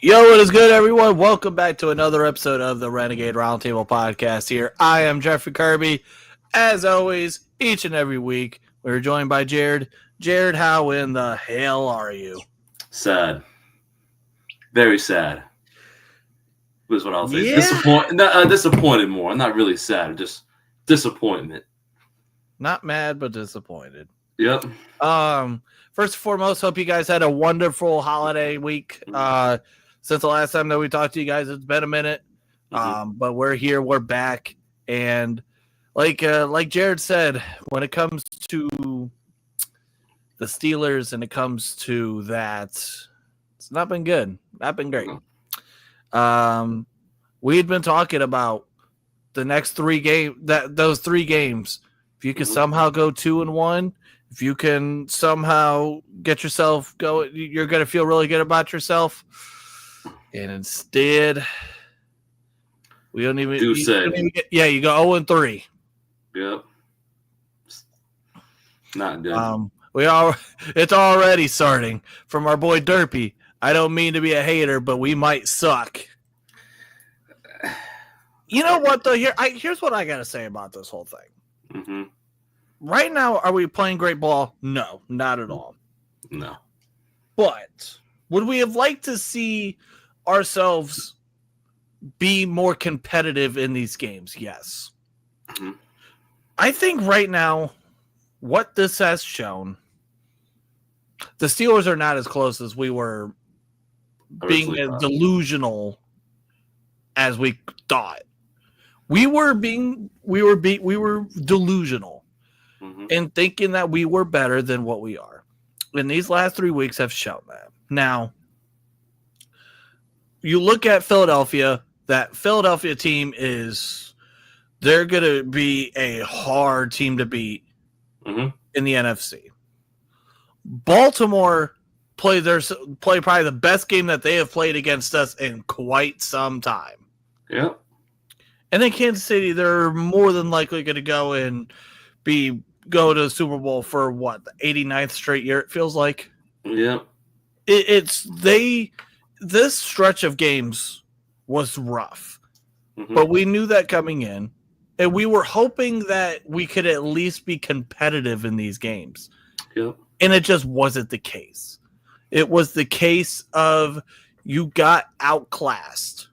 Yo, what is good, everyone? Welcome back to another episode of the Renegade Roundtable podcast here. I am Jeffrey Kirby. As always, each and every week, we're joined by Jared. Jared, how in the hell are you? Sad. Very sad. Was what I'll say. Yeah. Disappointed more. I'm not really sad. Just disappointment. Not mad, but disappointed. Yep. First and foremost, hope you guys had a wonderful holiday week. Since the last time that we talked to you guys, it's been a minute. But we're here, we're back, and like Jared said, when it comes to the Steelers and it comes to that, it's not been good, not been great. We had been talking about the next those three games. If you can somehow go 2-1, if you can somehow get yourself going, you're gonna feel really good about yourself. And instead, we don't even. You go 0-3. Yep. Not good. It's already starting from our boy Derpy. I don't mean to be a hater, but we might suck. You know what though? Here's what I gotta say about this whole thing. Right now, are we playing great ball? No, not at all. No. But would we have liked to see ourselves be more competitive in these games? Yes. I think right now, what this has shown, the Steelers are not as close as we were being as delusional as we thought. We were delusional in thinking that we were better than what we are. And these last 3 weeks have shown that. Now, you look at Philadelphia, that Philadelphia team they're going to be a hard team to beat in the NFC. Baltimore play probably the best game that they have played against us in quite some time. Yeah. And then Kansas City, they're more than likely going to go to the Super Bowl for the 89th straight year, it feels like. Yeah. This stretch of games was rough, but we knew that coming in, and we were hoping that we could at least be competitive in these games. Yep. And it just wasn't the case. It was the case of you got outclassed,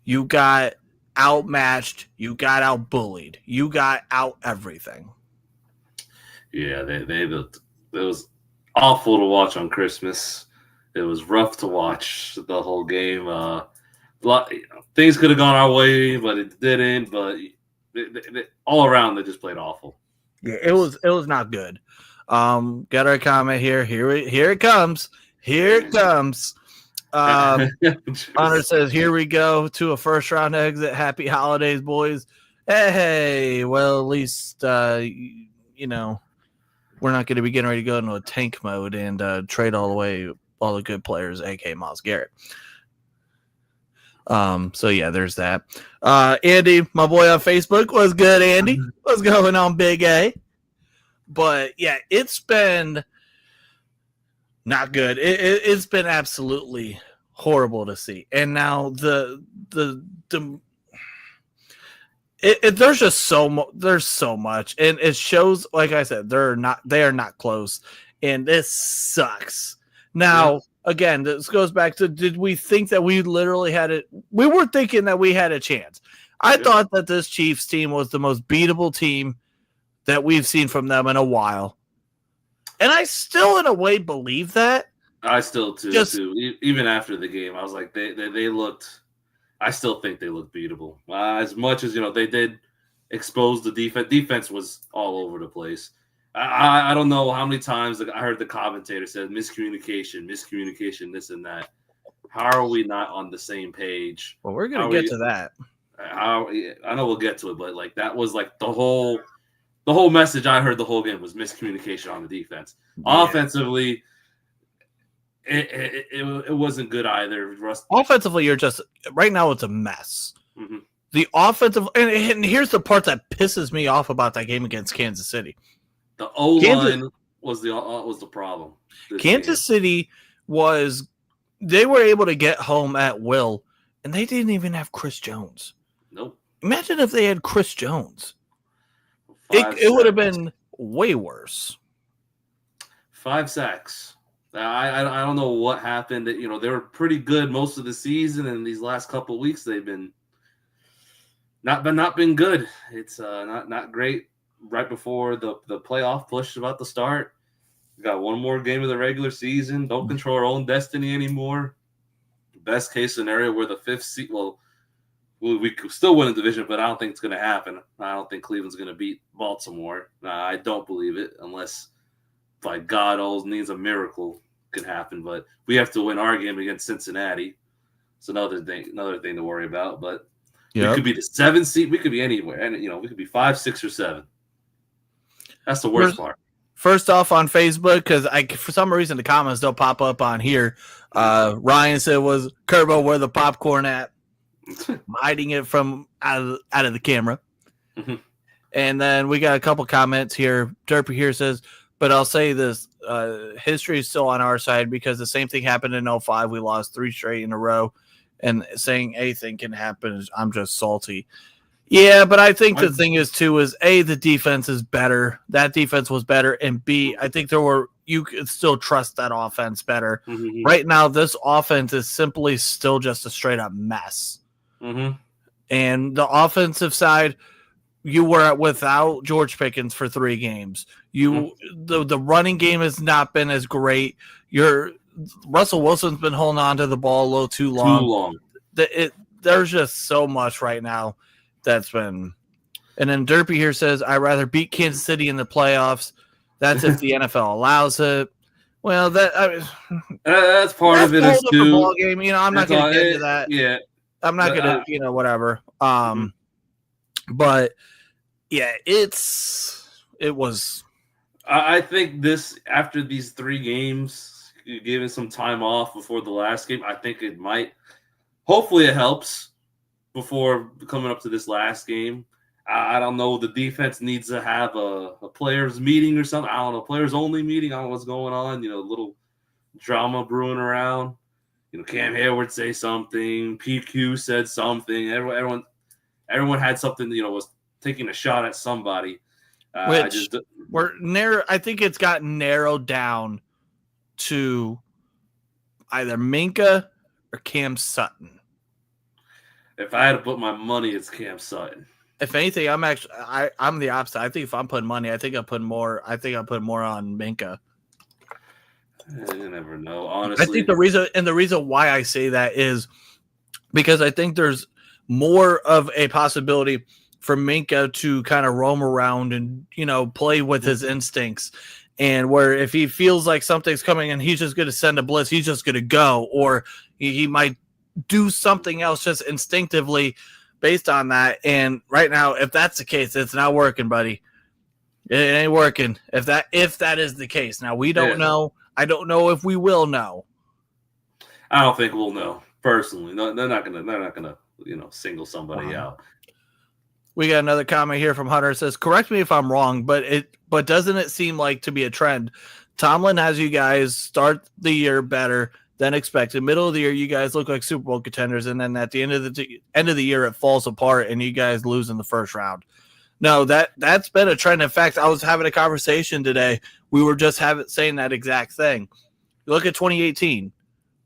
you got outmatched, you got outbullied, you got out everything. Yeah, it was awful to watch on Christmas. It was rough to watch the whole game. Things could have gone our way, but it didn't. But all around, they just played awful. Yeah, it was not good. Got our comment here. Here it comes. Here it comes. Honor says, "Here we go to a first round exit. Happy holidays, boys." Hey, well, at least we're not going to be getting ready to go into a tank mode and trade all the good players, aka Myles Garrett. So yeah, there's that. Andy, my boy on Facebook, what's good, Andy? What's going on, Big A? But yeah, it's been not good. It's been absolutely horrible to see. And now there's just there's so much, and it shows. Like I said, they are not close, and this sucks. Now, again, this goes back to: did we think that we literally had it? We were thinking that we had a chance. I thought that this Chiefs team was the most beatable team that we've seen from them in a while, and I still, in a way, believe that. I still too. Even after the game, I was like, they looked. I still think they look beatable. As much as they did expose the defense. Defense was all over the place. I don't know how many times I heard the commentator said miscommunication, this and that. How are we not on the same page? Well, we're gonna get to that. I know we'll get to it, but that was the whole message I heard the whole game was miscommunication on the defense. Yeah. Offensively, it wasn't good either. Offensively, you're just right now. It's a mess. The offensive, and here's the part that pisses me off about that game against Kansas City. The O-line was the problem. Kansas City was they were able to get home at will, and they didn't even have Chris Jones. Nope. Imagine if they had Chris Jones. It would have been way worse. 5 sacks. I don't know what happened. They were pretty good most of the season, and these last couple of weeks they've been not been good. It's not great. Right before the playoff push is about to start, we got one more game of the regular season. Don't control our own destiny anymore. Best case scenario, we're the 5th seed. Well, we could still win the division, but I don't think it's going to happen. I don't think Cleveland's going to beat Baltimore. I don't believe it unless, by God, all needs a miracle could happen. But we have to win our game against Cincinnati. It's another thing to worry about. But we could be the 7th seed. We could be anywhere, and we could be 5, 6, or 7. That's the worst part. First off, on Facebook, because for some reason the comments don't pop up on here. Ryan said, "Was Kerbo where the popcorn at?" I'm hiding it from out of the camera. Mm-hmm. And then we got a couple comments here. Derpy here says, "But I'll say this: history is still on our side because the same thing happened in 05. We lost 3 straight in a row, and saying anything can happen. I'm just salty." Yeah, but I think the thing is too is A, the defense is better. That defense was better, and B, I think you could still trust that offense better. Mm-hmm. Right now, this offense is simply still just a straight up mess. Mm-hmm. And the offensive side, you were without George Pickens for 3 games. The running game has not been as great. Russell Wilson's been holding on to the ball a little too long. There's just so much right now. That's been, and then Derpy here says, "I'd rather beat Kansas City in the playoffs. That's if the NFL allows it." Well, that's part of it too. Ball game. I'm not going to get into that. Yeah, I'm not going to, whatever. But yeah, it was. I think after these 3 games, giving some time off before the last game, I think it might. Hopefully, it helps. Before coming up to this last game, I don't know. The defense needs to have a players meeting or something. I don't know, players only meeting. I don't know what's going on. Little drama brewing around. Cam Hayward say something. PQ said something. Everyone had something. Was taking a shot at somebody. I think it's gotten narrowed down to either Minka or Cam Sutton. If I had to put my money, it's Cam Sutton. If anything, I'm the opposite. I think if I'm putting money, I think I put more on Minka. You never know, honestly. I think the reason why I say that is because I think there's more of a possibility for Minka to kind of roam around and play with his instincts, and where if he feels like something's coming and he's just going to send a blitz, he's just going to go, or he might do something else just instinctively based on that. And right now, if that's the case, it's not working, buddy. It ain't working. If that is the case. Now we don't know. I don't know if we will know. I don't think we'll know personally. No, they're not gonna single somebody out. We got another comment here from Hunter. It says, "Correct me if I'm wrong, but doesn't it seem like to be a trend? Tomlin has you guys start the year better than expected. Middle of the year, you guys look like Super Bowl contenders, and then at the end of the year, it falls apart, and you guys lose in the first round." No, that's been a trend. In fact, I was having a conversation today. We were just saying that exact thing. You look at 2018.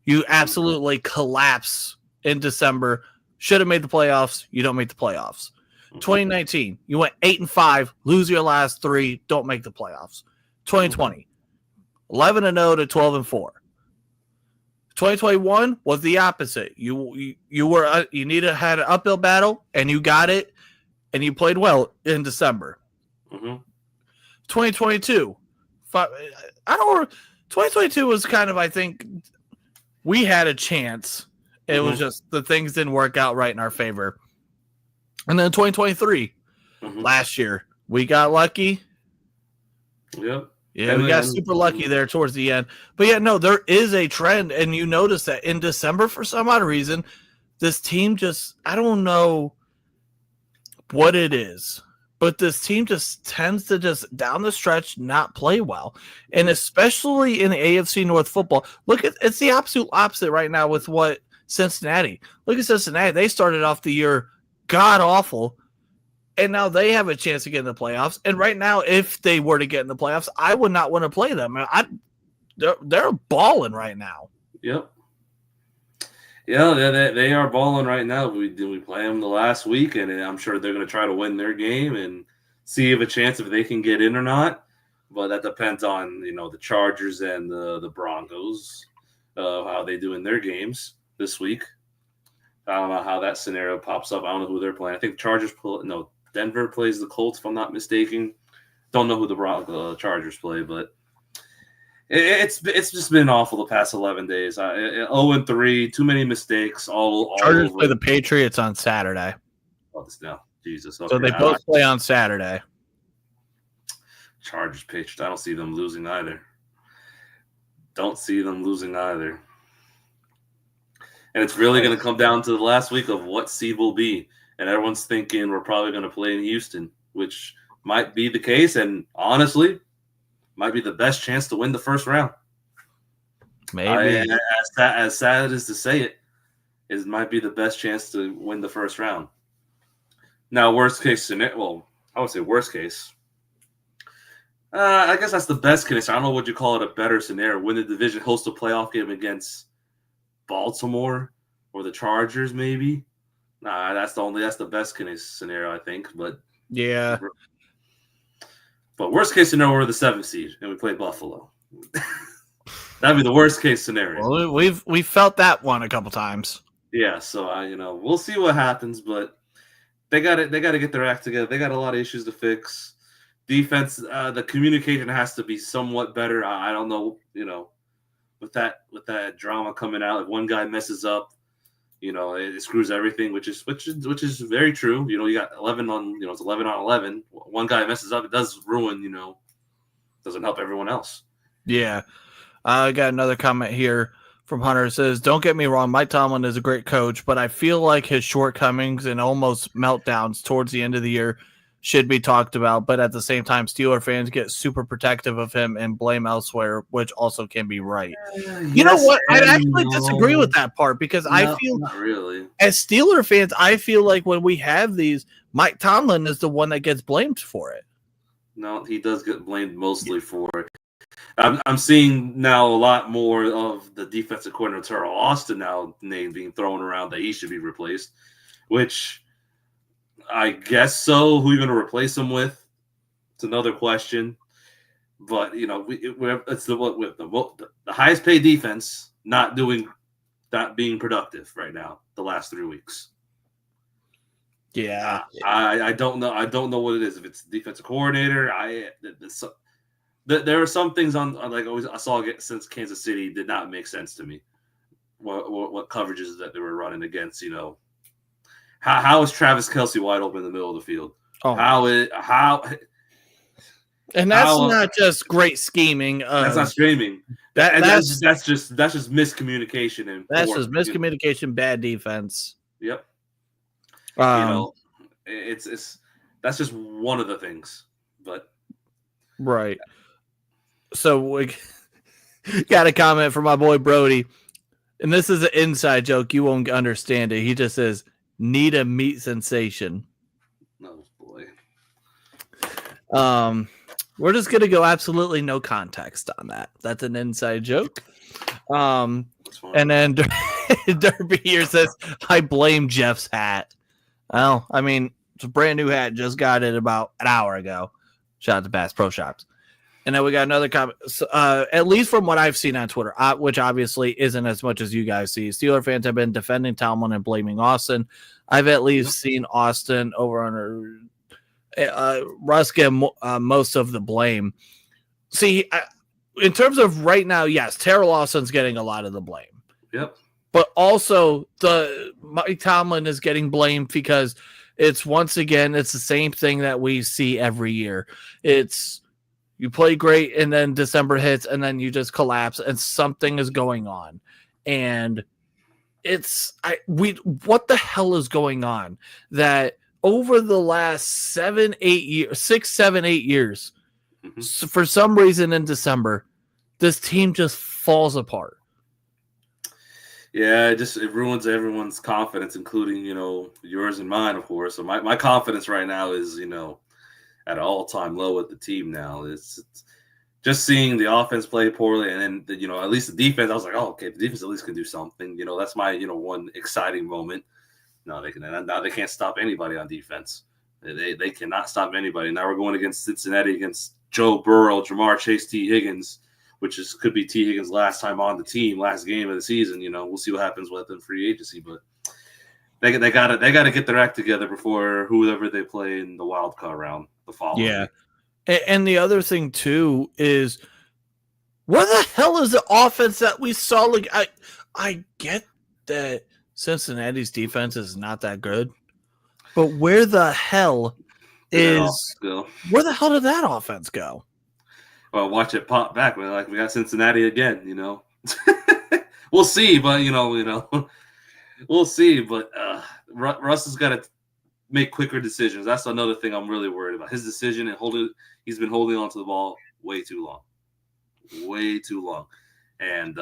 You absolutely collapse in December. Should have made the playoffs. You don't make the playoffs. 2019, you went 8-5, lose your last 3, don't make the playoffs. 2020, 11-0 to 12-4. 2021 was the opposite. You had an uphill battle, and you got it, and you played well in December. 2022, 2022 was kind of, I think, we had a chance. It was just the things didn't work out right in our favor. And then 2023, last year, we got lucky. Yep. Yeah, we got super lucky there towards the end. But yeah, no, there is a trend, and you notice that in December, for some odd reason, this team just, I don't know what it is, but this team just tends to just down the stretch not play well. And especially in the AFC North football, it's the absolute opposite right now with what Cincinnati. Look at Cincinnati. They started off the year god awful, and now they have a chance to get in the playoffs. And right now, if they were to get in the playoffs, I would not want to play them. They're balling right now. Yep. Yeah, they are balling right now. We play them the last week, and I'm sure they're going to try to win their game and see if a chance if they can get in or not. But that depends on the Chargers and the Broncos, how they do in their games this week. I don't know how that scenario pops up. I don't know who they're playing. I think Denver plays the Colts, if I'm not mistaken. Don't know who the Chargers play, but it's just been awful the past 11 days. 0-3, too many mistakes. All Chargers over. play the Patriots on Saturday. No, Jesus. Okay. So they both play on Saturday. Chargers, Patriots. I don't see them losing either. And it's really going to come down to the last week of what seed will be. And everyone's thinking we're probably going to play in Houston, which might be the case. And honestly, might be the best chance to win the first round. Maybe. As sad as it is to say it might be the best chance to win the first round. Now, worst case scenario, well, I would say worst case. I guess that's the best case. I don't know what you call it a better scenario. Win the division, host a playoff game against Baltimore or the Chargers, maybe. Nah, that's the best case scenario, I think. But yeah. But worst case scenario, we're the 7th seed and we play Buffalo. That'd be the worst case scenario. Well, we've felt that one a couple times. Yeah, so we'll see what happens, but they got to get their act together. They got a lot of issues to fix. Defense, the communication has to be somewhat better. I don't know, with that drama coming out, if one guy messes up, it screws everything, which is very true. You got 11 on, it's 11 on 11. One guy messes up, it does ruin, doesn't help everyone else. Yeah. I got another comment here from Hunter. It says, don't get me wrong, Mike Tomlin is a great coach, but I feel like his shortcomings and almost meltdowns towards the end of the year should be talked about. But at the same time, Steeler fans get super protective of him and blame elsewhere, which also can be right. You know what? I actually disagree with that part because I feel not really. As Steeler fans, I feel like when we have these, Mike Tomlin is the one that gets blamed for it. No, he does get blamed mostly for it. I'm seeing now a lot more of the defensive coordinator Terrell Austin now name being thrown around that he should be replaced, which I guess so. Who are you going to replace him with? It's another question. But it's the highest paid defense not being productive right now. The last 3 weeks. Yeah, I don't know. I don't know what it is. If it's the defensive coordinator, there are some things on like I saw since Kansas City did not make sense to me. What coverages that they were running against? How is Travis Kelce wide open in the middle of the field? Oh. And that's not just great scheming. That's not scheming. That's just miscommunication and that's just miscommunication, bad defense. Yep. It's that's just one of the things, but right. So we got a comment from my boy Brody, and this is an inside joke. You won't understand it. He just says, "Need a meat sensation." Oh boy. We're just gonna go absolutely no context on that. That's an inside joke. And then Derby here says, "I blame Jeff's hat." Well, I mean, it's a brand new hat. Just got it about an hour ago. Shout out to Bass Pro Shops. And then we got another comment. At least from what I've seen on Twitter, which obviously isn't as much as you guys see. Steeler fans have been defending Tomlin and blaming Austin. I've at least seen Austin over on Russ get most of the blame. See, in terms of right now, yes, Terrell Austin's getting a lot of the blame. Yep. But also, Mike Tomlin is getting blamed because it's the same thing that we see every year. It's you play great, and then December hits, and then you just collapse, and something is going on. And what the hell is going on? That over the last 7, 8 years, 6, 7, 8 years, so for some reason in December, this team just falls apart. Yeah, it ruins everyone's confidence, including, yours and mine, of course. So my confidence right now is, at an all-time low with the team now. It's just seeing the offense play poorly, and then, at least the defense, I was like, oh, okay, the defense at least can do something. That's my, one exciting moment. No, now they can't stop anybody on defense. They cannot stop anybody. Now we're going against Cincinnati, against Joe Burrow, Jamar Chase, T. Higgins, which could be T. Higgins' last time on the team, last game of the season. We'll see what happens with them free agency, but they gotta get their act together before whoever they play in the wild card round the following. Yeah, and the other thing too is, where the hell is the offense that we saw? Like, I get that Cincinnati's defense is not that good, but where the hell did that offense go? Well, watch it pop back. We got Cincinnati again. We'll see, but we'll see. But Russ has got to make quicker decisions. That's another thing I'm really worried about. His decision and he's been holding on to the ball way too long. And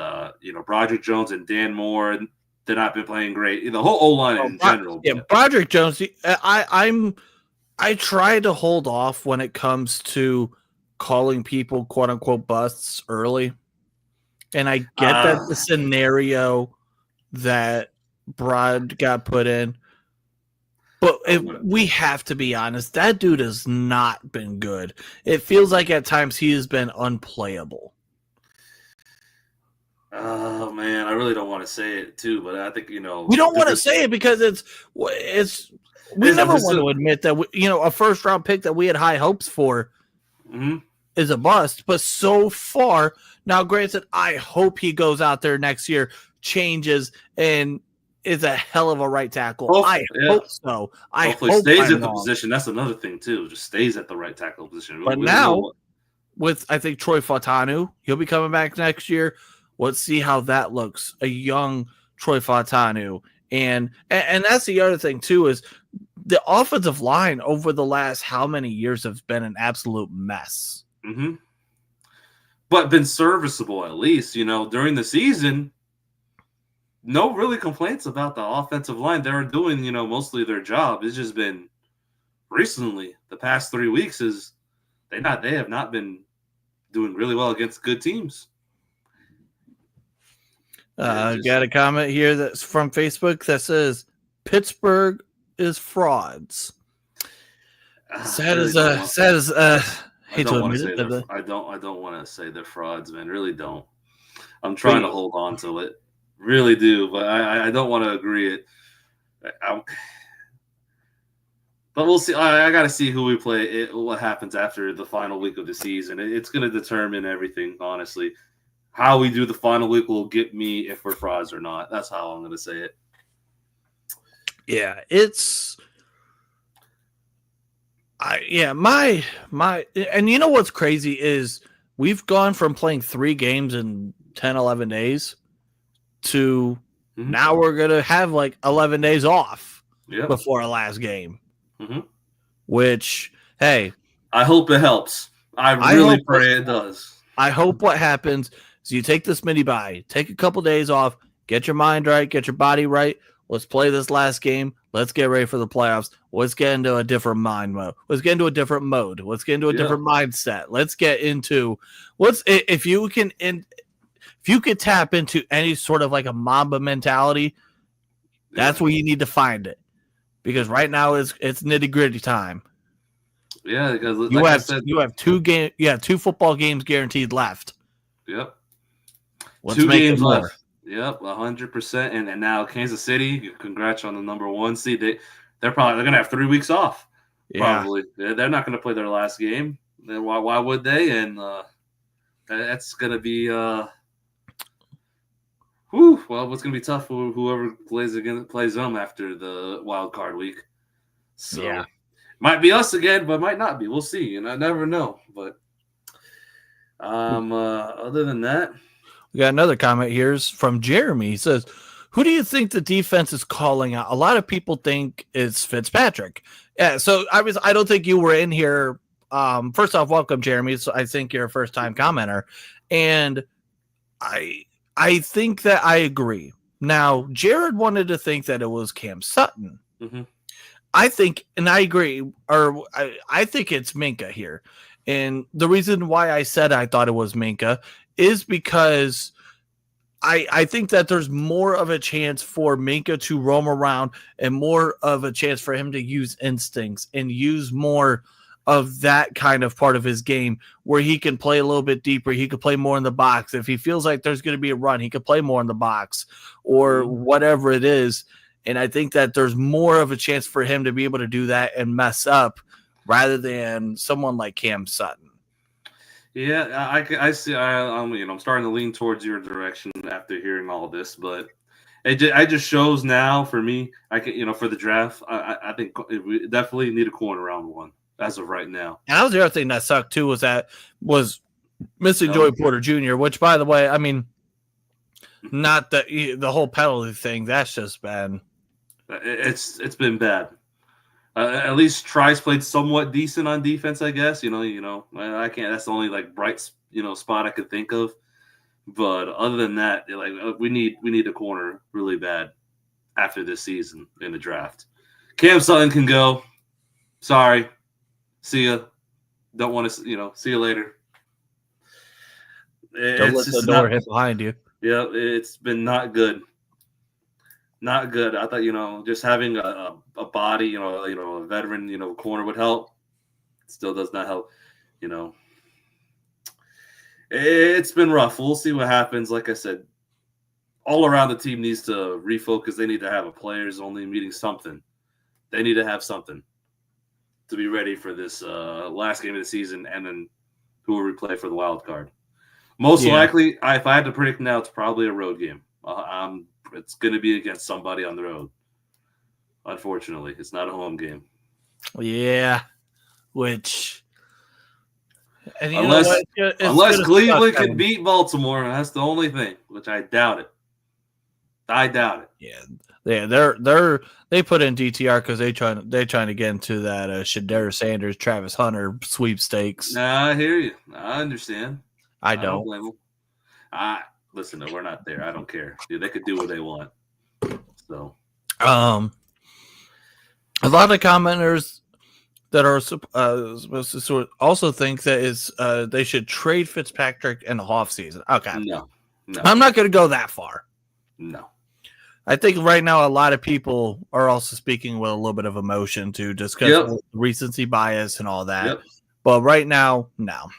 Broderick Jones and Dan Moore, they've not been playing great. The whole O-line in general. Yeah, Broderick Jones. I try to hold off when it comes to calling people quote unquote busts early, and I get that the scenario that Brod got put in, but we have to be honest, that dude has not been good. It feels like at times he has been unplayable. Oh man, I really don't want to say it too, but I think we don't want to say it because we never want to admit that a first round pick that we had high hopes for is a bust. But so far, now granted, I hope he goes out there next year, changes, and is a hell of a right tackle. Hope so. Hopefully stays at the position. That's another thing too. Just stays at the right tackle position. But now, with I think Troy Fautanu, he'll be coming back next year. Let's see how that looks. A young Troy Fautanu. And that's the other thing too, is the offensive line over the last how many years have been an absolute mess. But been serviceable at least. During the season, no really complaints about the offensive line. They were doing, mostly their job. It's just been recently, the past 3 weeks, they have not been doing really well against good teams. Got a comment here that's from Facebook that says Pittsburgh is frauds. Sad as I don't want to say they're frauds, man. Really don't. I'm trying to hold on to it. Really do, but I don't want to agree it. But we'll see. I got to see who we play. What happens after the final week of the season? It's going to determine everything, honestly. How we do the final week will get me if we're frauds or not. That's how I'm going to say it. Yeah, it's. My and you know what's crazy is we've gone from playing 3 games in 10, 11 days to now we're going to have like 11 days off before our last game. Which, hey. I hope it helps. I really pray it does. I hope what happens is you take this mini bye, take a couple days off, get your mind right, get your body right. Let's play this last game. Let's get ready for the playoffs. Let's get into a different mode. Let's get into a different mode. Let's get into a different mindset. Let's get into if you could tap into any sort of like a Mamba mentality, that's where you need to find it. Because right now it's nitty-gritty time. Yeah, because you have 2 football games guaranteed left. Yep. Let's 2 games left. Yep, 100%. And now Kansas City, congrats on the number 1 seed. They're gonna have 3 weeks off. Yeah. Probably. They're not gonna play their last game. Then why would they? And that's gonna be well, it's gonna be tough for whoever plays them after the wild card week. So might be us again, but might not be. We'll see. And I never know. But other than that. We got another comment here from Jeremy. He says, Who do you think the defense is calling out? A lot of people think it's Fitzpatrick. Yeah, so I don't think you were in here. First off, welcome, Jeremy. So I think you're a first time commenter, and I think that I agree. Now, Jared wanted to think that it was Cam Sutton. Mm-hmm. I think, and I agree, or I think it's Minka here. And the reason why I said I thought it was Minka is because I think that there's more of a chance for Minka to roam around and more of a chance for him to use instincts and use more of that kind of part of his game where he can play a little bit deeper. He could play more in the box. If he feels like there's going to be a run, he could play more in the box or whatever it is. And I think that there's more of a chance for him to be able to do that and mess up rather than someone like Cam Sutton. Yeah, I see. I'm starting to lean towards your direction after hearing all this, but it just shows now for me. I can, for the draft, I think we definitely need a corner round one as of right now. And that was the other thing that sucked too was missing Joey Porter Jr., which, by the way, I mean, not the whole penalty thing. That's just been it's been bad. At least Trice played somewhat decent on defense, I guess. I can't. That's the only bright spot I could think of. But other than that, we need a corner really bad after this season in the draft. Cam Sutton can go. Sorry, see ya. Don't want to. See you later. Don't let the door hit behind you. Yeah, it's been not good. Not good. I thought, just having a body, a veteran, corner would help. Still does not help. It's been rough. We'll see what happens. Like I said, all around the team needs to refocus. They need to have a players only meeting something. They need to have something to be ready for this last game of the season, and then who will we play for the wild card? Most likely, if I had to predict now, it's probably a road game. It's going to be against somebody on the road. Unfortunately, it's not a home game. Yeah, which unless Cleveland can beat Baltimore, that's the only thing. Which I doubt it. Yeah. They put in DTR because they're trying to get into that Shedeur Sanders, Travis Hunter sweepstakes. Nah, I hear you. I understand. I don't blame them. Listen, we're not there. I don't care. Dude, they could do what they want. So, a lot of commenters that are supposed to sort of also think that they should trade Fitzpatrick in the offseason. Okay, no, I'm not going to go that far. No, I think right now a lot of people are also speaking with a little bit of emotion too, just because of recency bias and all that. Yep. But right now, no,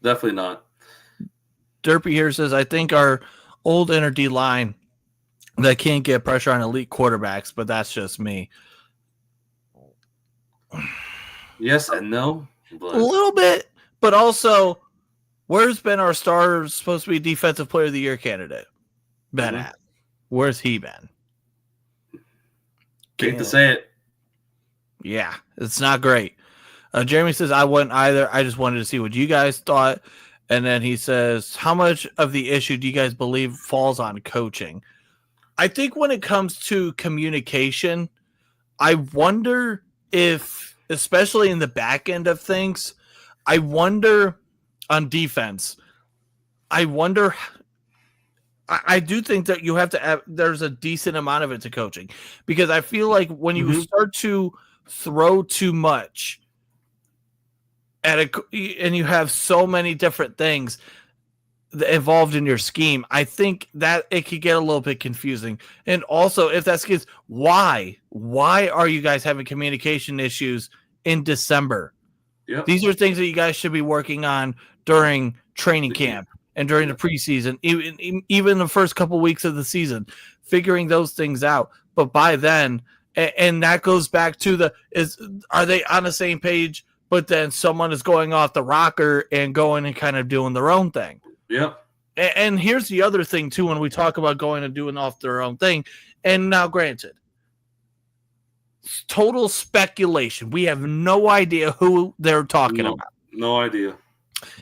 definitely not. Derpy here says, I think our old inner D line that can't get pressure on elite quarterbacks, but that's just me. Yes and no. But... a little bit, but also, where's been our star supposed to be defensive player of the year candidate? Been at? Where's he been? Hate to say it. Yeah, it's not great. Jeremy says, I wouldn't either. I just wanted to see what you guys thought. And then he says, how much of the issue do you guys believe falls on coaching? I think when it comes to communication, I wonder if, especially in the back end of things, I wonder on defense, I do think that you have to have, there's a decent amount of it to coaching, because I feel like when you start to throw too much, and you have so many different things involved in your scheme, I think that it could get a little bit confusing. And also, if that's the case, why are you guys having communication issues in December? Yep. These are things that you guys should be working on during training camp and during the preseason, even the first couple weeks of the season, figuring those things out. But by then, and that goes back to are they on the same page? But then someone is going off the rocker and going and kind of doing their own thing. Yep. And here's the other thing, too, when we talk about going and doing off their own thing. And now, granted, total speculation. We have no idea who they're talking about. No idea.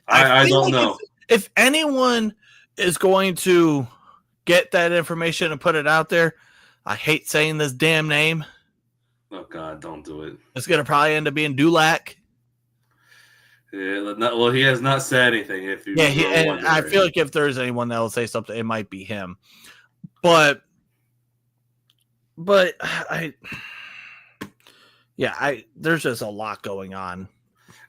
I don't know. If anyone is going to get that information and put it out there. I hate saying this damn name. Oh God, don't do it. It's gonna probably end up being Dulac. Yeah, well, he has not said anything. If you and I feel like if there's anyone that will say something, it might be him. But there's just a lot going on.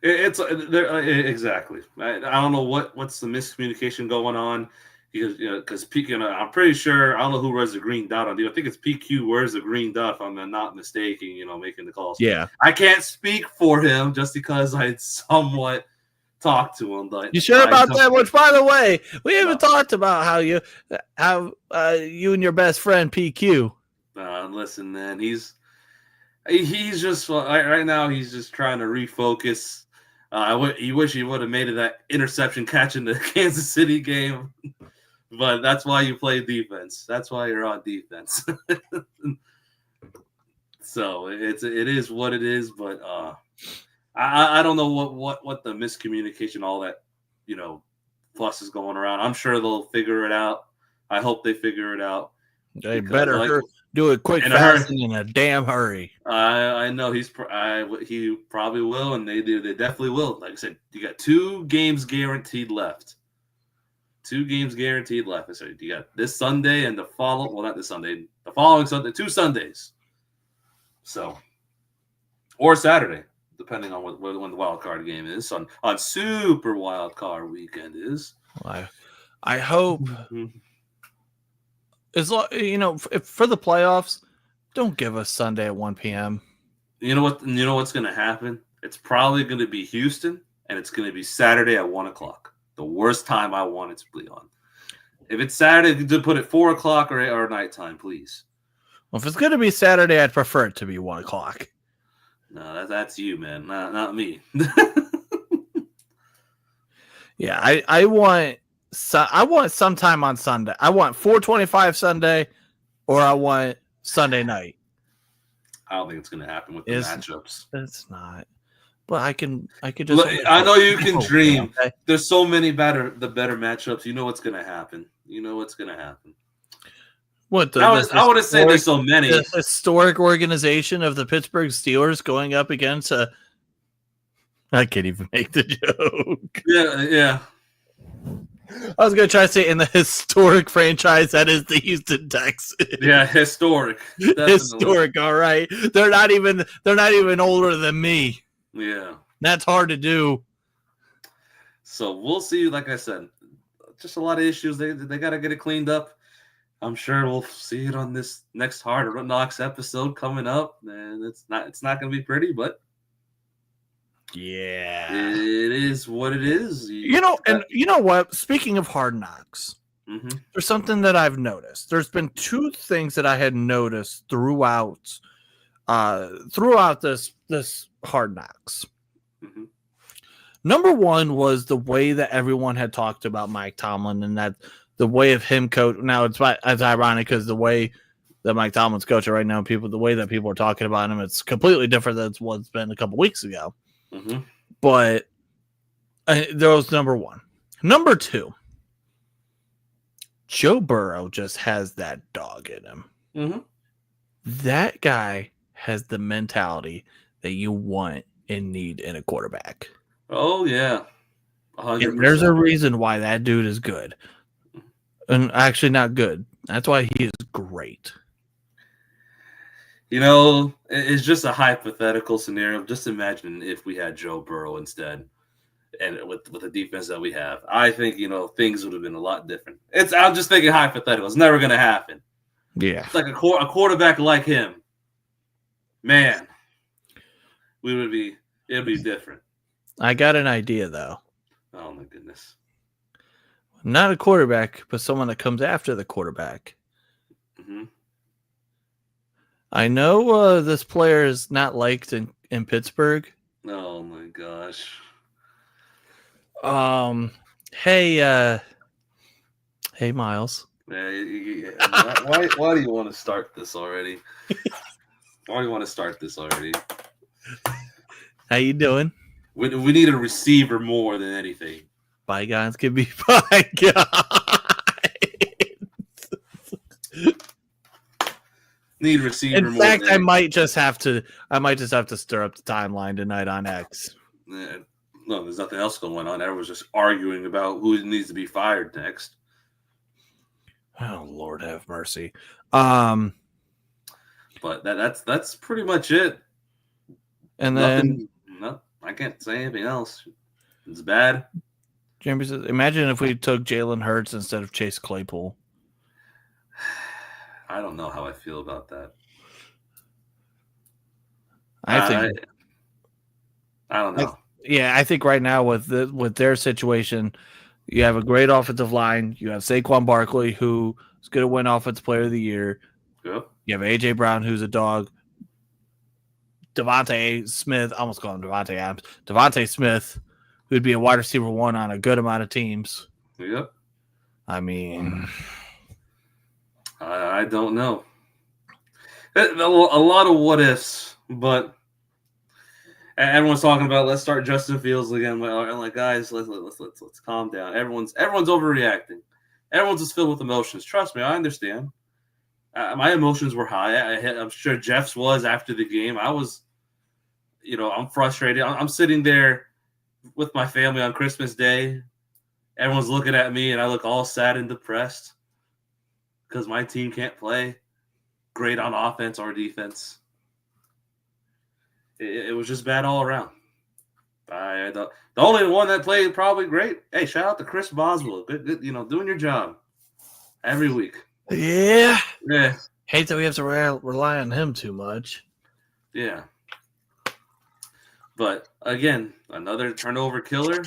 It's exactly. I don't know what's the miscommunication going on. Because I'm pretty sure I don't know who wears the green dot on you. I think it's PQ wears the green dot if I'm not mistaken. Making the calls. Yeah, I can't speak for him just because I somewhat talked to him. But you sure about that? Which, by the way, we haven't talked about how you and your best friend PQ. Listen, man, he's just right now. He's just trying to refocus. He wish he would have made it that interception catch in the Kansas City game. But that's why you play defense. That's why you're on defense. So it is what it is. But I don't know what the miscommunication, all that fuss is going around. I'm sure they'll figure it out. I hope they figure it out. They better do it quick, fast, and in a damn hurry. I know he probably will, and they definitely will. Like I said, you got 2 games guaranteed left. 2 games guaranteed left. I said you got this Sunday and the following. Well, not this Sunday. The following Sunday. 2 Sundays. So, or Saturday, depending on when the wild card game is. On Super Wild Card Weekend is. Well, I hope. As long, for the playoffs, don't give us Sunday at 1 p.m. You know what's going to happen? It's probably going to be Houston, and it's going to be Saturday at 1 o'clock. The worst time I want it to be on. If it's Saturday, to put it 4 o'clock or nighttime, please. Well, if it's going to be Saturday, I'd prefer it to be 1 o'clock. No, that's you, man, not me. Yeah, I want sometime on Sunday. I want 4:25 Sunday, or I want Sunday night. I don't think it's going to happen with the matchups. It's not. But I can just. I know you can dream. Okay? There's so many better matchups. You know what's going to happen. What I want to say there's so many. The historic organization of the Pittsburgh Steelers going up against a. I can't even make the joke. Yeah. I was going to try to say in the historic franchise that is the Houston Texans. Yeah, historic. Definitely. Historic, all right. They're not even older than me. Yeah. That's hard to do. So we'll see. Like I said, just a lot of issues. They got to get it cleaned up. I'm sure we'll see it on this next Hard Knocks episode coming up. And it's not going to be pretty, but yeah, it is what it is. And you know what? Speaking of Hard Knocks, there's something that I've noticed. There's been 2 things that I had noticed throughout this Hard Knocks. Number 1 was the way that everyone had talked about Mike Tomlin, and that the way of him coach. Now it's ironic because the way that Mike Tomlin's coaching right now, the way that people are talking about him, it's completely different than what's been a couple weeks ago. But that was number 1. Number 2, Joe Burrow just has that dog in him. That guy has the mentality that you want and need in a quarterback. Oh, yeah. 100%. And there's a reason why that dude is good. And actually not good. That's why he is great. It's just a hypothetical scenario. Just imagine if we had Joe Burrow instead, and with the defense that we have. I think, things would have been a lot different. I'm just thinking hypothetical. It's never going to happen. Yeah. It's like a quarterback like him. Man, it'd be different. I got an idea, though. Oh, my goodness. Not a quarterback, but someone that comes after the quarterback. I know this player is not liked in Pittsburgh. Oh, my gosh. Hey, Miles. Why do you want to start this already? How you doing? We need a receiver more than anything. Bygones can be bygones. Need receiver. In fact, I might just have to stir up the timeline tonight on X. Yeah. No, there's nothing else going on. Everyone's just arguing about who needs to be fired next. Oh, Lord have mercy. But that's pretty much it. And then I can't say anything else. It's bad. Jamie says, imagine if we took Jalen Hurts instead of Chase Claypool. I don't know how I feel about that. I don't know. I think right now with their situation, you have a great offensive line. You have Saquon Barkley, who is going to win Offensive Player of the Year. Yep. You have A.J. Brown, who's a dog. Devontae Smith, I almost call him Devontae Adams. Devontae Smith, who'd be a wide receiver one on a good amount of teams. Yep. I mean, I don't know. A lot of what ifs, but everyone's talking about let's start Justin Fields again. I'm like, guys, let's calm down. Everyone's overreacting. Everyone's just filled with emotions. Trust me, I understand. My emotions were high. I'm sure Jeff's was after the game. I was, I'm frustrated. I'm sitting there with my family on Christmas Day. Everyone's looking at me, and I look all sad and depressed because my team can't play great on offense or defense. It was just bad all around. The only one that played probably great. Hey, shout out to Chris Boswell. Good, doing your job every week. Yeah. Yeah. Hate that we have to rely on him too much. Yeah. But again, another turnover killer.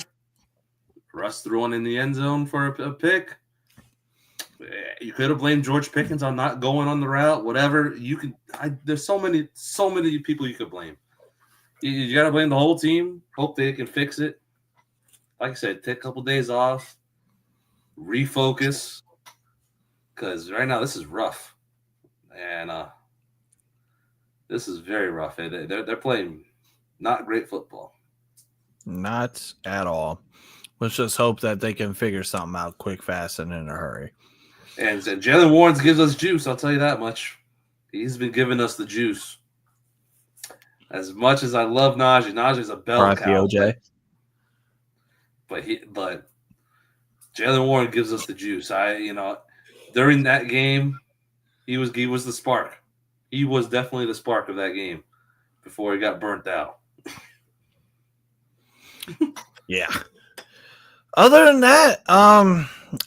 Russ threw one in the end zone for a pick. You could have blamed George Pickens on not going on the route. Whatever you could. There's so many people you could blame. You got to blame the whole team. Hope they can fix it. Like I said, take a couple days off, refocus, because right now this is rough, and this is very rough. They're playing not great football. Not at all. Let's just hope that they can figure something out quick, fast, and in a hurry. And Jalen Warren gives us juice. I'll tell you that much. He's been giving us the juice. As much as I love Najee's a bell cow. But Jalen Warren gives us the juice. During that game, he was the spark. He was definitely the spark of that game before he got burnt out. Yeah. Other than that,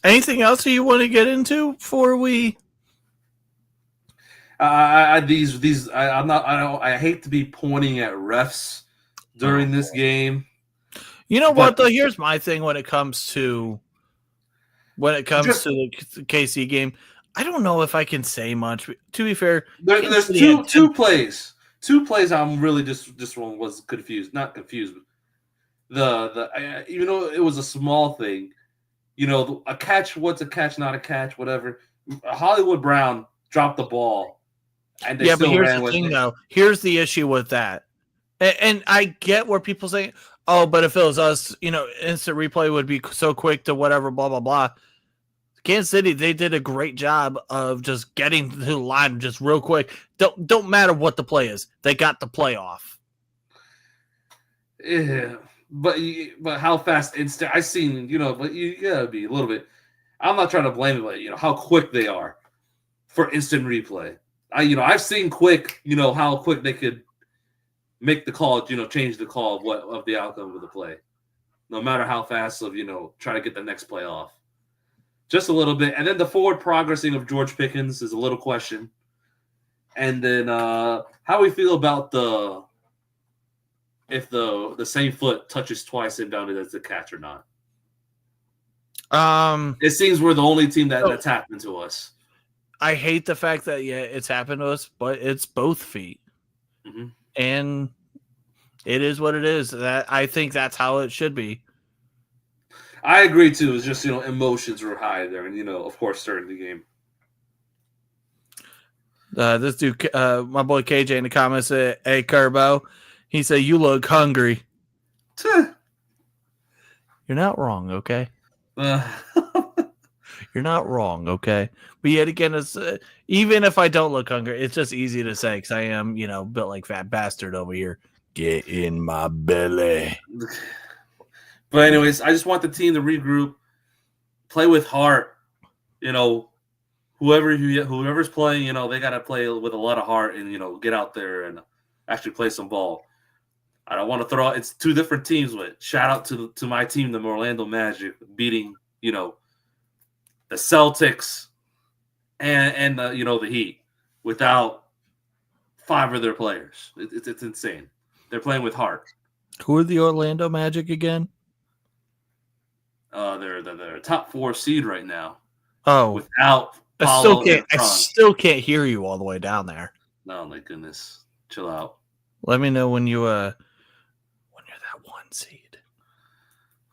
anything else you want to get into before we? I hate to be pointing at refs during this game. You know what though? Here's my thing when it comes to the KC game. I don't know if I can say much. To be fair, there's two plays. Two plays. I'm really just one was confused. Not confused. Even though it was a small thing, a catch. What's a catch? Not a catch. Whatever. Hollywood Brown dropped the ball. And they still here's ran the with thing, it. though. Here's the issue with that. And I get where people say, oh, but if it was us, instant replay would be so quick to whatever, blah, blah, blah. Kansas City, they did a great job of just getting to the line just real quick. Don't matter what the play is. They got the play off. Yeah, but how fast instant? I seen, but you gotta be a little bit. I'm not trying to blame it, but how quick they are for instant replay. I've seen quick, how quick they could make the call, change the call of the outcome of the play, no matter how fast of try to get the next play off, just a little bit, and then the forward progressing of George Pickens is a little question, and then how we feel about if the same foot touches twice inbounded as the catch or not. It seems we're the only team that's happened to us. I hate the fact that it's happened to us, but it's both feet, and it is what it is. That I think that's how it should be. I agree too. It's just emotions were high there, and of course during the game. This dude, my boy KJ in the comments said, "Hey Kerbo," he said, "You look hungry." You're not wrong, okay? You're not wrong, okay? But yet again, it's even if I don't look hungry, it's just easy to say because I am, built like fat bastard over here. Get in my belly. But anyways, I just want the team to regroup, play with heart. Whoever's playing, they got to play with a lot of heart and get out there and actually play some ball. I don't want to throw out. It's two different teams, but shout out to my team, the Orlando Magic, beating the Celtics and the Heat without 5 of their players. It's insane. They're playing with heart. Who are the Orlando Magic again? They're top 4 seed right now. Oh, without Paulo I still can't hear you all the way down there. No, my goodness, chill out. Let me know when you're that 1 seed.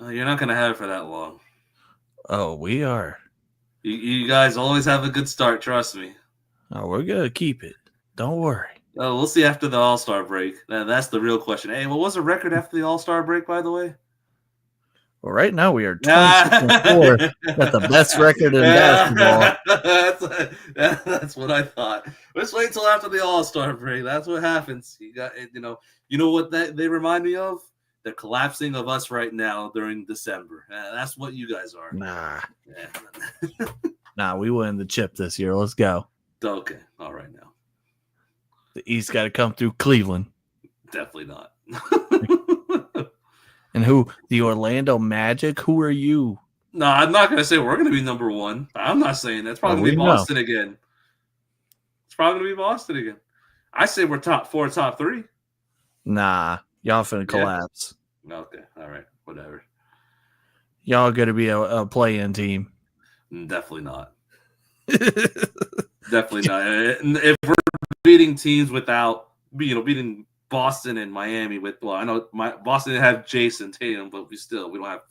You're not gonna have it for that long. Oh, we are. You guys always have a good start. Trust me. Oh, we're gonna keep it. Don't worry. Oh, we'll see after the All-Star break. That's the real question. Hey, what was the record after the All-Star break, by the way? Well, right now we are 26-4. Got the best record in basketball. That's what I thought. Let's wait till after the All-Star break. That's what happens. You got, you know what they remind me of? The collapsing of us right now during December. That's what you guys are. Nah. Nah, we win the chip this year. Let's go. Okay. All right now. The East got to come through Cleveland. Definitely not. And who? The Orlando Magic? Who are you? No, I'm not going to say we're going to be number 1. I'm not saying that. It's probably going to be Boston again. It's probably going to be Boston again. I say we're top 4, top 3. Nah, y'all finna collapse. Okay, all right, whatever. Y'all going to be a play-in team. Definitely not. Definitely not. If we're beating teams without, beating Boston and Miami I know Boston have Jason Tatum, but we don't have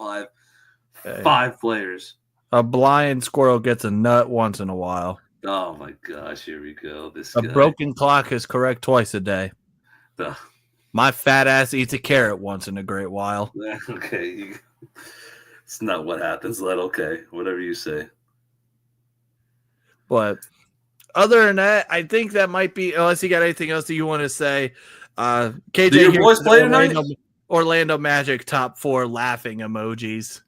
five players. A blind squirrel gets a nut once in a while. Oh my gosh, here we go. A broken clock is correct twice a day. My fat ass eats a carrot once in a great while. Okay. It's not what happens, but okay. Whatever you say. But other than that, I think that might be, unless you got anything else that you want to say. KJ, do your boys play tonight? Orlando Magic top 4 laughing emojis.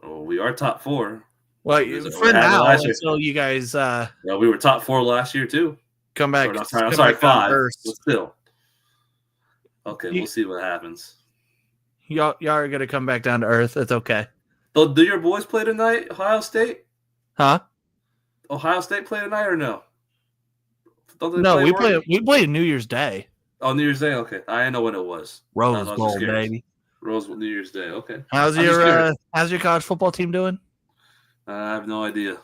Oh, we are top 4. Well, for now, until you guys. We were top 4 last year too. Come back. I'm sorry, 5. But still. Okay, we'll see what happens. Y'all are gonna come back down to earth. It's okay. So, do your boys play tonight? Ohio State? Huh? Ohio State play tonight or no? No, we play New Year's Day. Oh, New Year's Day. Okay, I didn't know when it was. Rose Bowl, baby. Rose Bowl, New Year's Day. Okay. How's your college football team doing? I have no idea.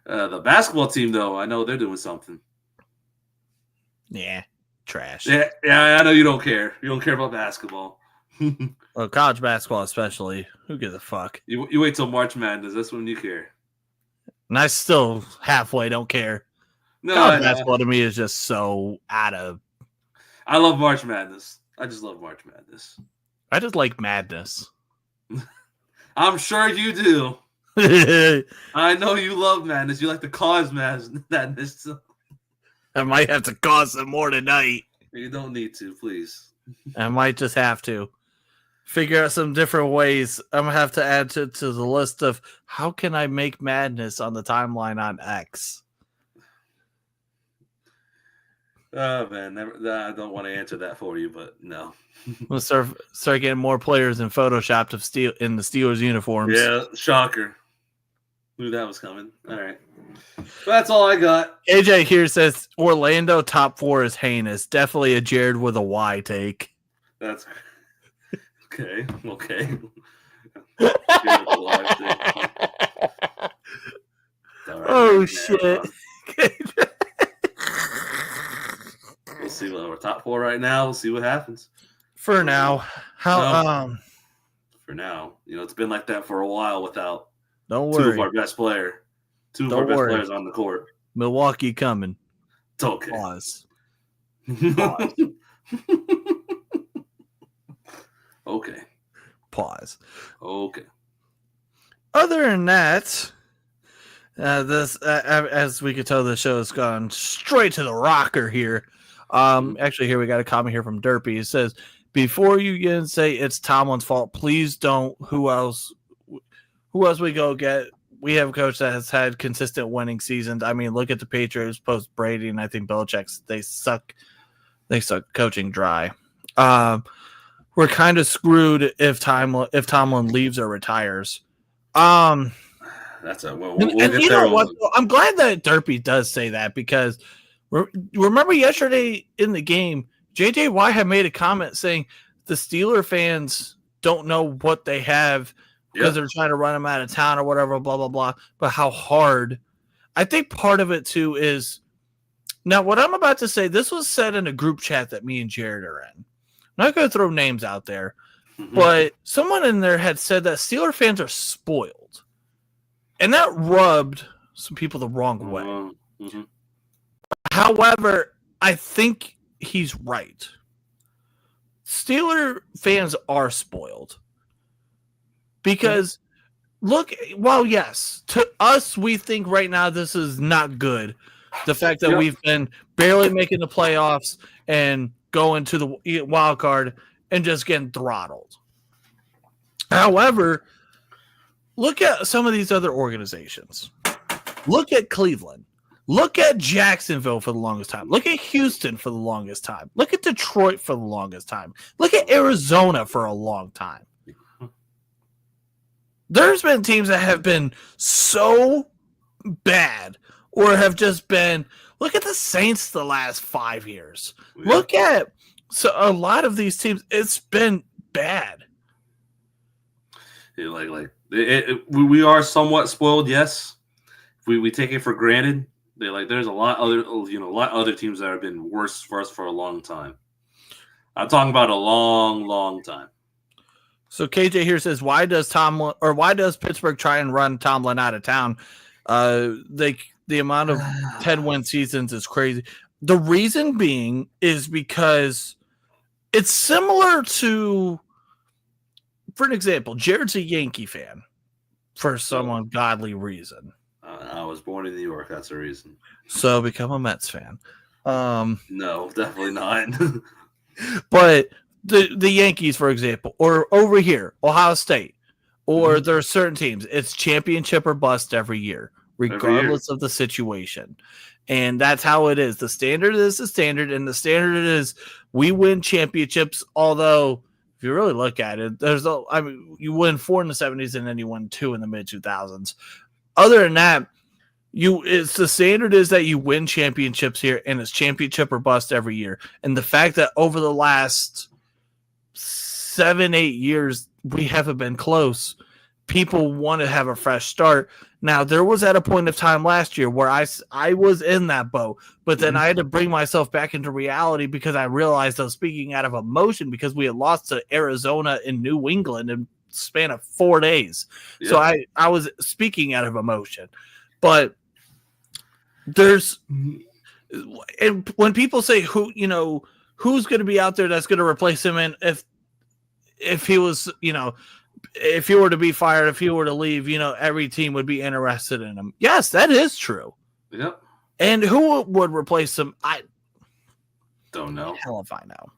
The basketball team, though, I know they're doing something. Yeah, trash. Yeah, I know you don't care. You don't care about basketball. Well, college basketball especially. Who gives a fuck? You wait till March Madness. That's when you care. And I still halfway don't care. No, college basketball to me is just so out of. I love March Madness. I just love March Madness. I just like madness. I'm sure you do. I know you love madness. You like to cause madness. I might have to cause some more tonight. You don't need to, please. I might just have to figure out some different ways. I'm going to have to add to the list of how can I make madness on the timeline on X. Oh, man. I don't want to answer that for you, but no. We'll start getting more players in Photoshopped in the Steelers uniforms. Yeah, shocker. Knew that was coming. All right. That's all I got. AJ here says Orlando top 4 is heinous. Definitely a Jared with a Y take. That's okay. Okay. Oh, shit. We'll see. We're top 4 right now. We'll see what happens. For now. For now. It's been like that for a while without don't worry. 2 of our best players. 2 of our best players on the court. Milwaukee coming. It's okay. Pause. Okay. Pause. Okay. Other than that, as we could tell, the show has gone straight to the rocker here. Actually, here we got a comment here from Derpy. It says, "Before you get and say it's Tomlin's fault, please don't. Who else? Who else we go get? We have a coach that has had consistent winning seasons. I mean, look at the Patriots post Brady, and I think Belichick's they suck. They suck coaching dry. We're kind of screwed if Tomlin leaves or retires." That's a we'll and get you there. know what? I'm glad that Derpy does say that because remember yesterday in the game, JJ Watt had made a comment saying the Steeler fans don't know what they have because they're trying to run them out of town or whatever, blah, blah, blah. But how hard. I think part of it, too, is now what I'm about to say, this was said in a group chat that me and Jared are in. I'm not going to throw names out there, but someone in there had said that Steeler fans are spoiled. And that rubbed some people the wrong way. However, I think he's right. Steeler fans are spoiled. Because, look, well, yes, to us, we think right now this is not good. The fact that we've been barely making the playoffs and going to the wild card and just getting throttled. However, look at some of these other organizations. Look at Cleveland. Look at Jacksonville for the longest time. Look at Houston for the longest time. Look at Detroit for the longest time. Look at Arizona for a long time. There's been teams that have been so bad or have just been, look at the Saints the last 5 years. Yeah. Look at a lot of these teams. It's been bad. Yeah, we are somewhat spoiled, yes. We take it for granted. There's a lot other teams that have been worse for us for a long time. I'm talking about a long, long time. So KJ here says, why does Pittsburgh try and run Tomlin out of town? The amount of 10-win seasons is crazy. The reason being is because it's similar to, for an example, Jared's a Yankee fan for some ungodly reason. I was born in New York. That's the reason. So become a Mets fan. No, definitely not. But the Yankees, for example, or over here, Ohio State, or there are certain teams, it's championship or bust every year, regardless of the situation. And that's how it is. The standard is the standard, and the standard is we win championships, although if you really look at it, you win 4 in the 70s and then you win 2 in the mid-2000s. Other than that, it's the standard is that you win championships here, and it's championship or bust every year. And the fact that over the last 7-8 years we haven't been close, people want to have a fresh start. Now, there was at a point of time last year where I was in that boat, but then I had to bring myself back into reality because I realized I was speaking out of emotion because we had lost to Arizona and New England in span of 4 days. Yeah. So I was speaking out of emotion. But and when people say who's going to be out there that's going to replace him, and if he was, if he were to be fired, if he were to leave, every team would be interested in him. Yes, that is true. Yep. And who would replace him? I don't know. Hell if I know.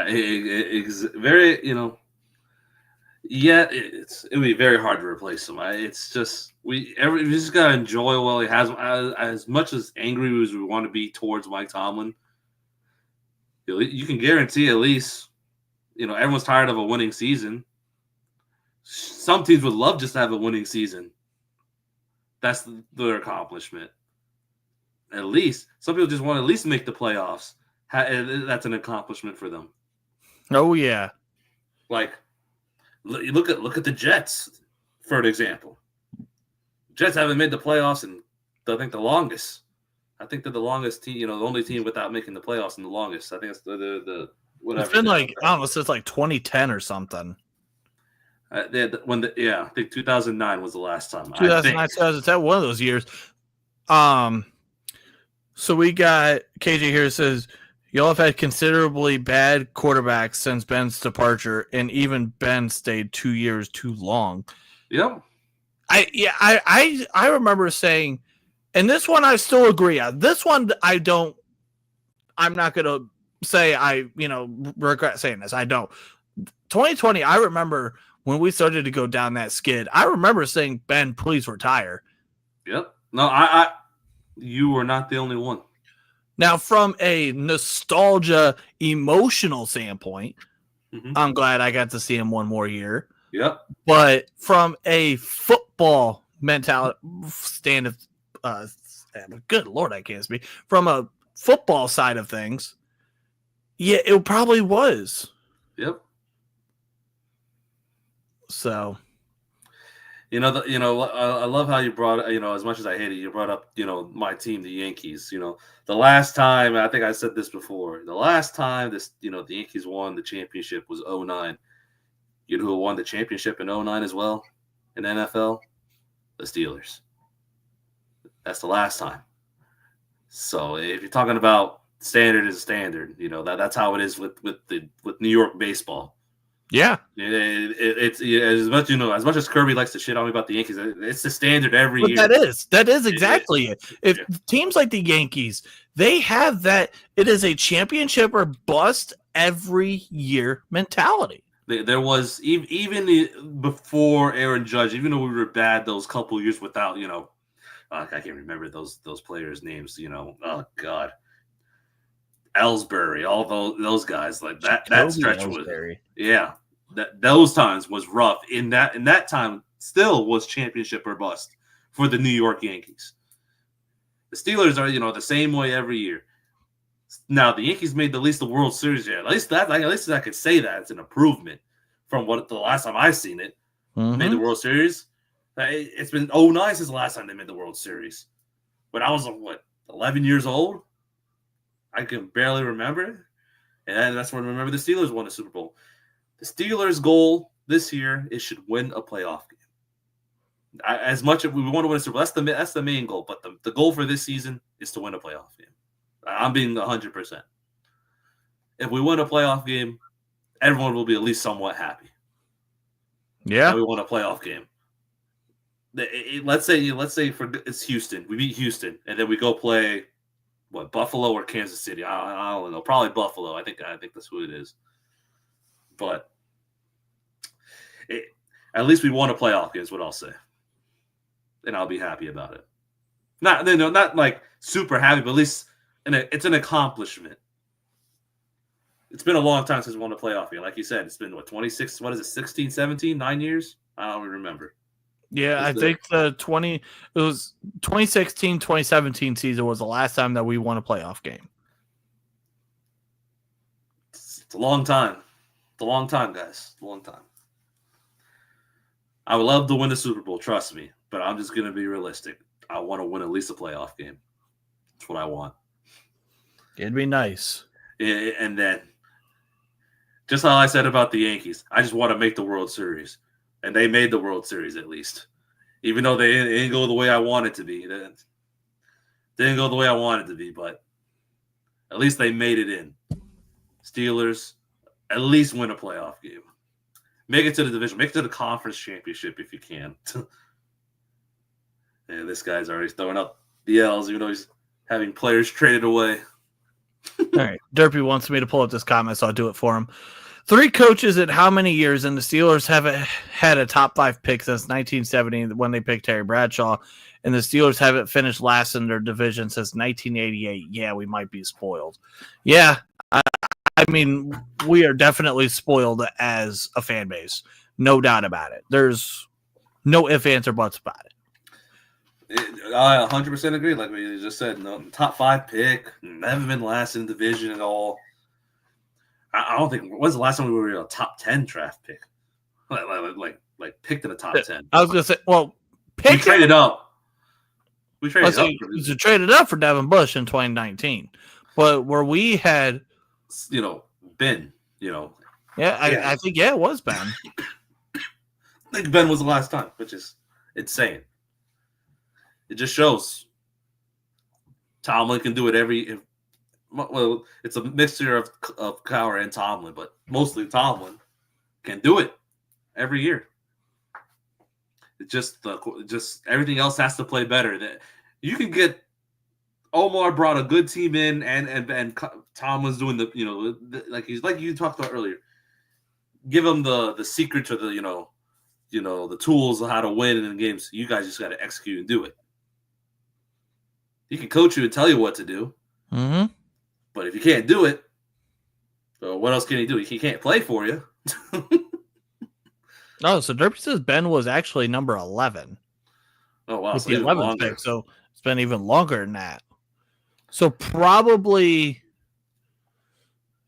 It's very, yeah, it would be very hard to replace him. It's just we just gotta enjoy while he has. As much as angry as we want to be towards Mike Tomlin, you can guarantee at least, everyone's tired of a winning season. Some teams would love just to have a winning season. That's their accomplishment. At least some people just want to at least make the playoffs. That's an accomplishment for them. Oh yeah, look at the Jets for an example. Jets haven't made the playoffs in I think the longest. I think they're the longest team. The only team without making the playoffs in the longest. I think it's the whatever. It's been I don't know, since 2010 or something. I think 2009 was the last time. 2009, 2010, one of those years. So we got KJ here says, y'all have had considerably bad quarterbacks since Ben's departure, and even Ben stayed 2 years too long. Yep. I remember saying, and this one I still agree on. This one I'm not gonna say I regret saying this. I don't. 2020. I remember when we started to go down that skid. I remember saying, Ben, please retire. Yep. No, you were not the only one. Now, from a nostalgia, emotional standpoint, I'm glad I got to see him one more year. Yep. But from a football mentality good Lord, I can't speak. From a football side of things, yeah, it probably was. Yep. So, I love how you brought, as much as I hate it, you brought up, my team, the Yankees. The last time, I think I said this before, the last time the Yankees won the championship was 2009. You know who won the championship in 2009 as well in the NFL? The Steelers. That's the last time. So if you're talking about standard is standard, that's how it is with New York baseball. Yeah, it's as much as Kirby likes to shit on me about the Yankees, it's the standard every year. That is exactly it. If teams like the Yankees, they have that, it is a championship or bust every year mentality. There was even before Aaron Judge, even though we were bad those couple years without, I can't remember those players' names. Oh God, Ellsbury, all those guys like that. That stretch Ellsbury. Yeah, those times was rough. In that time, still was championship or bust for the New York Yankees. The Steelers are the same way every year. Now the Yankees made at least the World Series. Yeah, at least I could say that it's an improvement from what the last time I seen it. Made the World Series. It's been 2009 since the last time they made the World Series. When I was 11 years old, I can barely remember. And that's when I remember the Steelers won the Super Bowl. The Steelers' goal this year is should win a playoff game. As much as we want to win a Super Bowl, that's the main goal. But the goal for this season is to win a playoff game. I'm being 100%. If we win a playoff game, everyone will be at least somewhat happy. Yeah, we won a playoff game. Let's say it's Houston. We beat Houston, and then we go play Buffalo or Kansas City. I don't know. Probably Buffalo. I think that's who it is. But at least we won a playoff game is what I'll say, and I'll be happy about it. Not like super happy, but at least it's an accomplishment. It's been a long time since we won a playoff game. Like you said, it's been 26. What is it? 16, 17, 9 years? I don't remember. Yeah, I think it was 2016, 2017 season was the last time that we won a playoff game. It's a long time. It's a long time, guys. It's a long time. I would love to win the Super Bowl, trust me, but I'm just going to be realistic. I want to win at least a playoff game. That's what I want. It'd be nice. And then, just how I said about the Yankees, I just want to make the World Series. And they made the World Series at least. Even though they didn't go the way I wanted to be. They didn't go the way I wanted to be, but at least they made it in. Steelers, at least win a playoff game. Make it to the division. Make it to the conference championship if you can. Yeah, this guy's already throwing up the L's, even though he's having players traded away. All right. Derpy wants me to pull up this comment, so I'll do it for him. 3 coaches in how many years? And the Steelers haven't had a top 5 pick since 1970 when they picked Terry Bradshaw. And the Steelers haven't finished last in their division since 1988. Yeah, we might be spoiled. Yeah, I mean, we are definitely spoiled as a fan base. No doubt about it. There's no ifs, ands, or buts about it. I 100% agree. Like we just said, no, top 5 pick, never been last in the division at all. I don't think. When's the last time we were a top 10 draft pick? Like picked in the top 10. I was gonna say, we traded up. We traded up. We traded up for Devin Bush in 2019, but where we had, Ben. I think it was Ben. I think Ben was the last time, which is insane. It just shows Tomlin can do it well, it's a mixture of Cowher and Tomlin, but mostly Tomlin can do it every year. Just everything else has to play better. That you can get. Omar brought a good team in, and Tom was doing like you talked about earlier. Give them the secret to the the tools of how to win in games. You guys just got to execute and do it. He can coach you and tell you what to do, but if you can't do it, what else can he do? He can't play for you. Oh, so Derpy says Ben was actually number 11. Oh wow, with so the 11th pick, so it's been even longer than that. So probably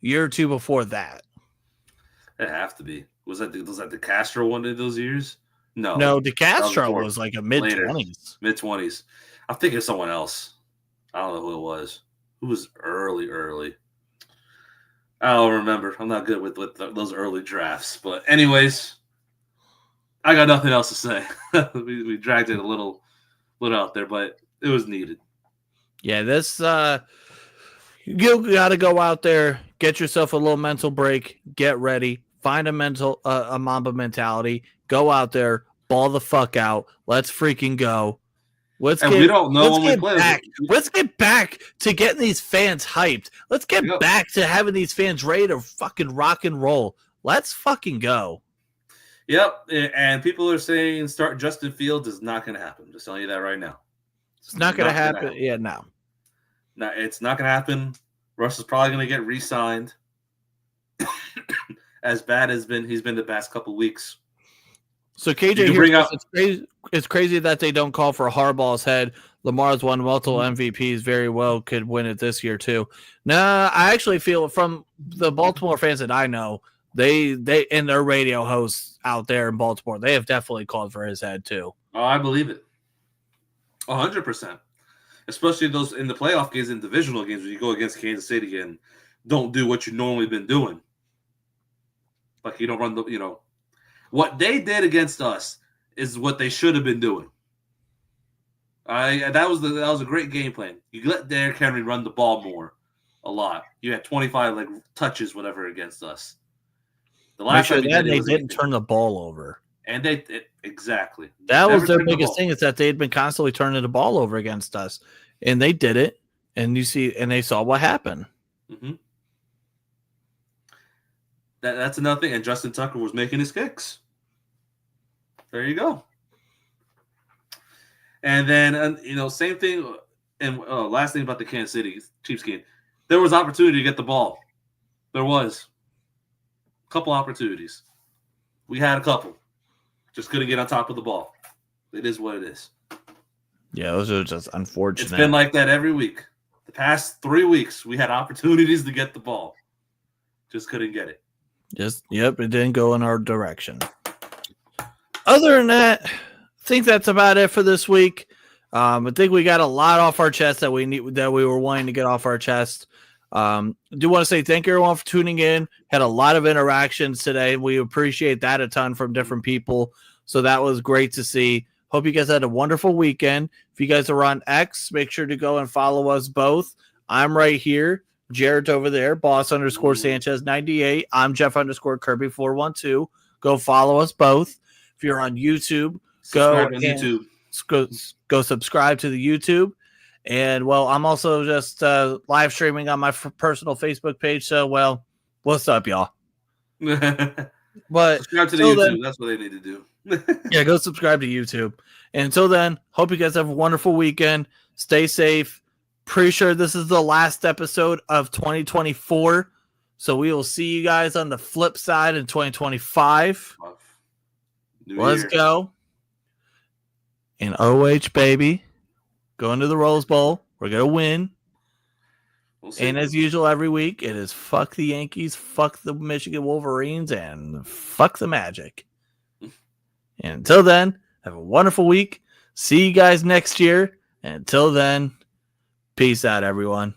year or two before that. It have to be. Was that the Castro one of those years? No, De Castro was like a mid-20s. Mid-20s. I'm thinking of someone else. I don't know who it was. Who was early? I don't remember. I'm not good with those early drafts. But anyways, I got nothing else to say. we dragged it a little out there, but it was needed. Yeah, this you got to go out there, get yourself a little mental break, get ready, find a Mamba mentality, go out there, ball the fuck out. Let's freaking go. We don't know when we play. Let's get back to getting these fans hyped. Let's get back to having these fans ready to fucking rock and roll. Let's fucking go. Yep, and people are saying start Justin Fields is not going to happen. I'm just telling you that right now. It's not going to happen. Yeah, no. No, it's not going to happen. Russ is probably going to get re-signed. As bad as he's been the past couple weeks. So KJ here it's crazy that they don't call for Harbaugh's head. Lamar's won multiple MVPs, very well could win it this year too. Nah, I actually feel from the Baltimore fans that I know, they and their radio hosts out there in Baltimore, they have definitely called for his head too. Oh, I believe it. 100%. Especially those in the playoff games and divisional games when you go against Kansas City and don't do what you've normally been doing. Like you don't run what they did against us is what they should have been doing. That was a great game plan. You let Derrick Henry run the ball more, a lot. You had 25 touches, whatever, against us. The last time they didn't turn the ball over, and exactly that was their biggest thing is that they had been constantly turning the ball over against us, and they did it, and they saw what happened. Mm-hmm. That's another thing. And Justin Tucker was making his kicks. There you go. And then, same thing. And last thing about the Kansas City Chiefs game, there was opportunity to get the ball. There was a couple opportunities. We had a couple. Just couldn't get on top of the ball. It is what it is. Yeah, those are just unfortunate. It's been like that every week. The past 3 weeks, we had opportunities to get the ball. Just couldn't get it. It didn't go in our direction. Other than that, I think that's about it for this week. I think we got a lot off our chest that we were wanting to get off our chest. Do want to say thank you everyone for tuning in. Had a lot of interactions today. We appreciate that a ton from different people. So that was great to see. Hope you guys had a wonderful weekend. If you guys are on X, make sure to go and follow us both. I'm right here. Jared's over there. Boss_Sanchez98. I'm Jeff_Kirby412. Go follow us both. If you're on YouTube, go subscribe to the YouTube. And, well, I'm also just live streaming on my personal Facebook page. So, what's up, y'all? But subscribe to the YouTube. Then, that's what they need to do. Yeah, go subscribe to YouTube. And until then, hope you guys have a wonderful weekend. Stay safe. Pretty sure this is the last episode of 2024. So we will see you guys on the flip side in 2025. Let's go. And OH, baby. Going to the Rose Bowl. We're going to win. And as usual, every week, it is fuck the Yankees, fuck the Michigan Wolverines, and fuck the Magic. And until then, have a wonderful week. See you guys next year. And until then, peace out, everyone.